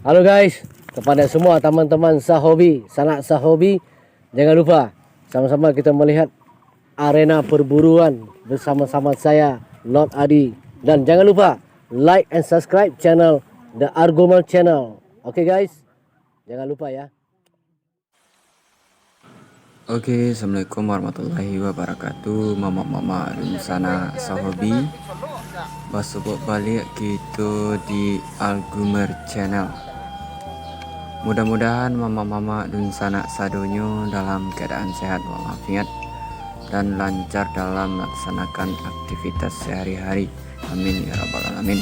Halo guys, kepada semua teman-teman sahobi, sanak sahobi, jangan lupa sama-sama kita melihat arena perburuan bersama-sama saya, Lord Adi. Dan jangan lupa like and subscribe channel The Argomal Channel. Oke guys, jangan lupa ya. Oke, assalamualaikum warahmatullahi wabarakatuh. Mama-mama dan sana sahobi, basubok balik gitu di Algumer Channel. Mudah-mudahan mama-mama dan sanak sadonyo dalam keadaan sehat walafiat dan lancar dalam melaksanakan aktivitas sehari-hari. Amin ya rabbal alamin.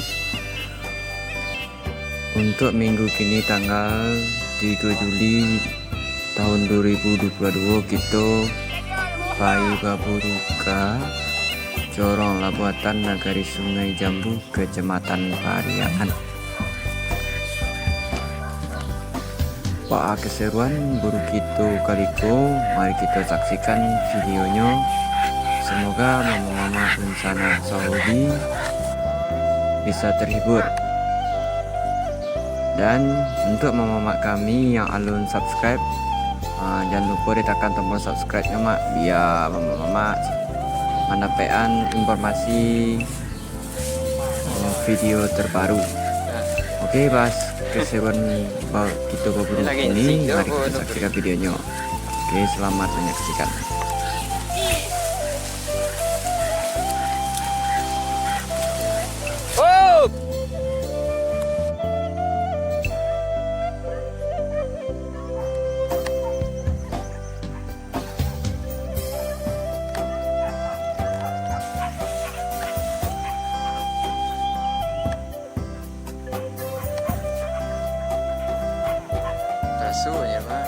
Untuk minggu kini tanggal 3 Juli tahun 2022 kita Pai Baburuka Corong Labuatan Nagari Sungai Jambu Kecamatan Pariaman. Pak keseruan buru kita kaliko, mari kita saksikan videonya. Semoga mama-mama dan sana sahobi bisa terhibur. Dan untuk mama-mama kami yang alun subscribe, jangan lupa ditekan tombol subscribe-nya mak, biar mama-mama mendapatkan informasi video terbaru. Oke, pas keseruan kita berburu ini, mari kita saksikan videonya. Oke, selamat menyaksikan. Rasunya pak.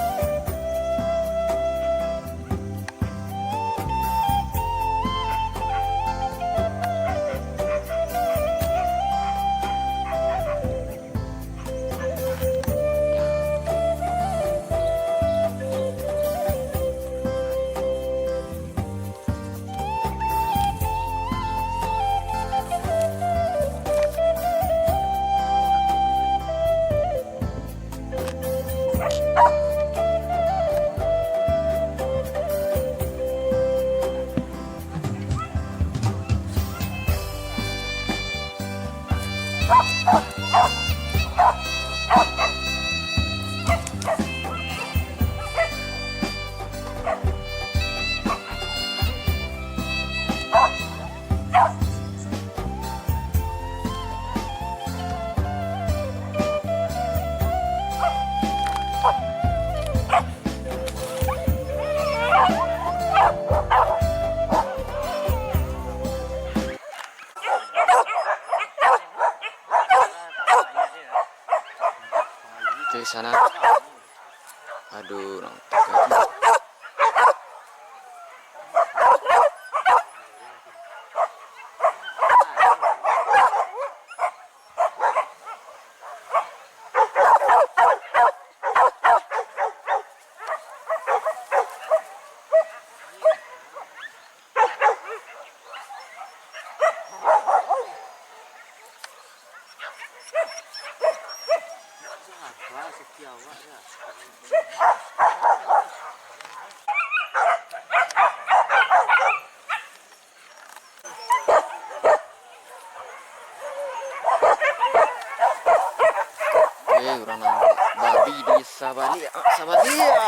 Di sana, aduh, orang tekan. Orang babi di Sabalia, Sabalia.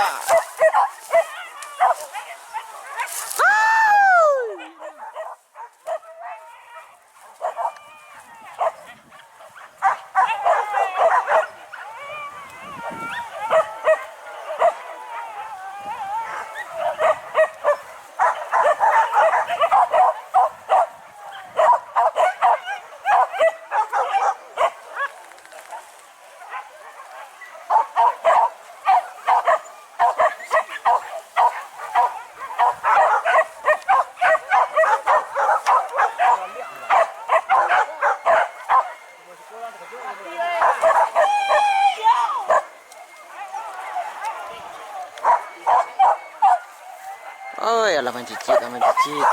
Oh ya, laman cicit, laman cicit.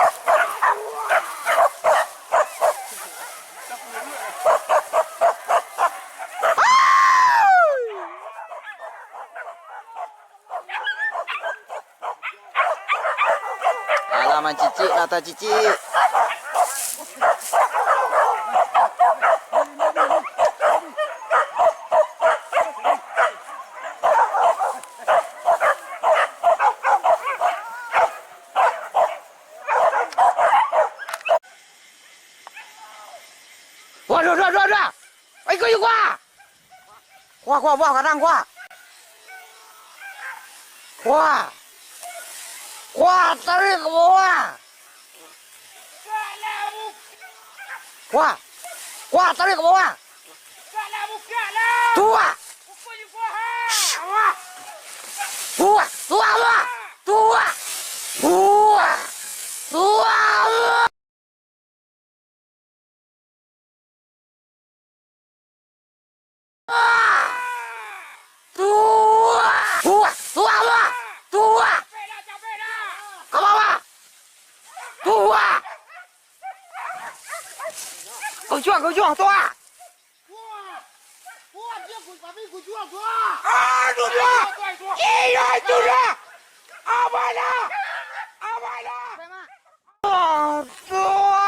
Alaman cicik, rata cicik. Waduh, dah. Ikut gua. Wah, kadang gua. Wah, tarik ke bawah. Wah, tarik ke bawah. Tua. Ke bawah. Kau jual, tua. Aduh dah. Iya itu dah. Abana. Oh, tua.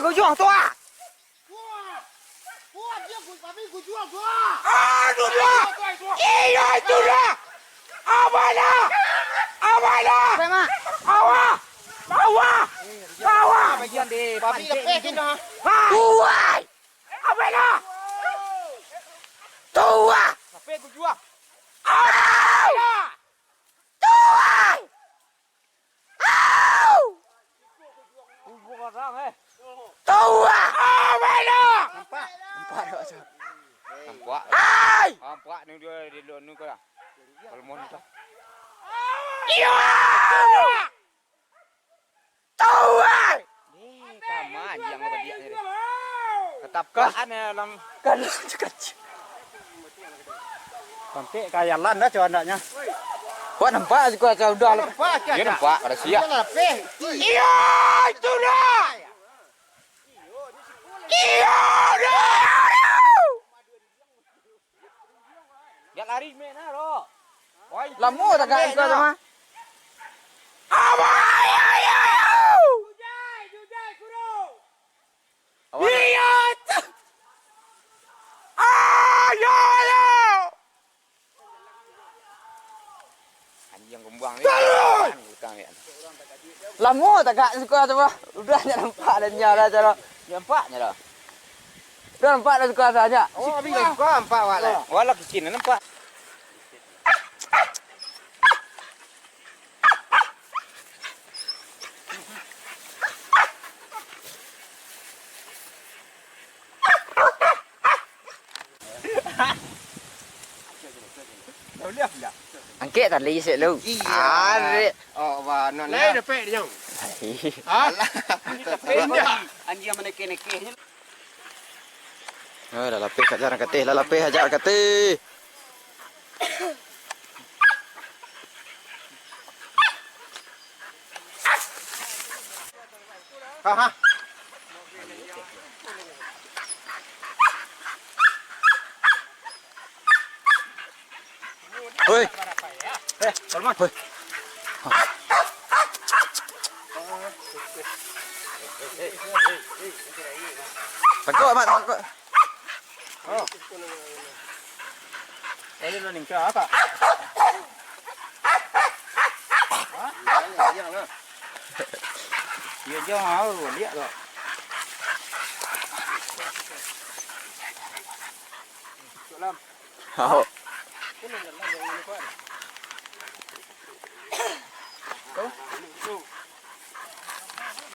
Kau jual, tua. Aduh dah. Iya itu dah. Abana. Bawah. Bagian di babi lepeh kena. Tuai. Abana. Tua. Lepeh ku jual. Tuai. Ku orang Tua. Abana. Nampak dah macam. Nampak. Hai. Nampak ni dia di luar ni kau dah. Kalau mau ni dah. Iya. Tuai. Ni kaman yang apa dia ni. Ketapkan dalam kan kecil. Sampai kayak lan dah cuan anaknya. Kau nampak juga sudah Nampak dia nampak pada siap. Iya itu dah. Iya dah. Dia lari mana ro? Lamu tak kan kau sama? Jujai kuro. Iya. Ayo. Anjing kembang ni. Lamu tak kan suka sama? Udah nampak dan nyala cara. Nampaknya dah. Udah nampak dah suka saja. Oh, abi kau nampak wala. Wala kecil nampak. Angkat tali set lu. Arik. Oh, wah, non. Lai dah pek dia. Anjing mana kene-kene. Dah lapis kat jarang katih, dah lapis ajar katih. Ha. Hoi. Salman. Hoi. Tangkap mat, tangkap. Ini lo ning ka ka. Dia jauh lihat tu. Lam. Hao. Kuno na lang yung unicorn.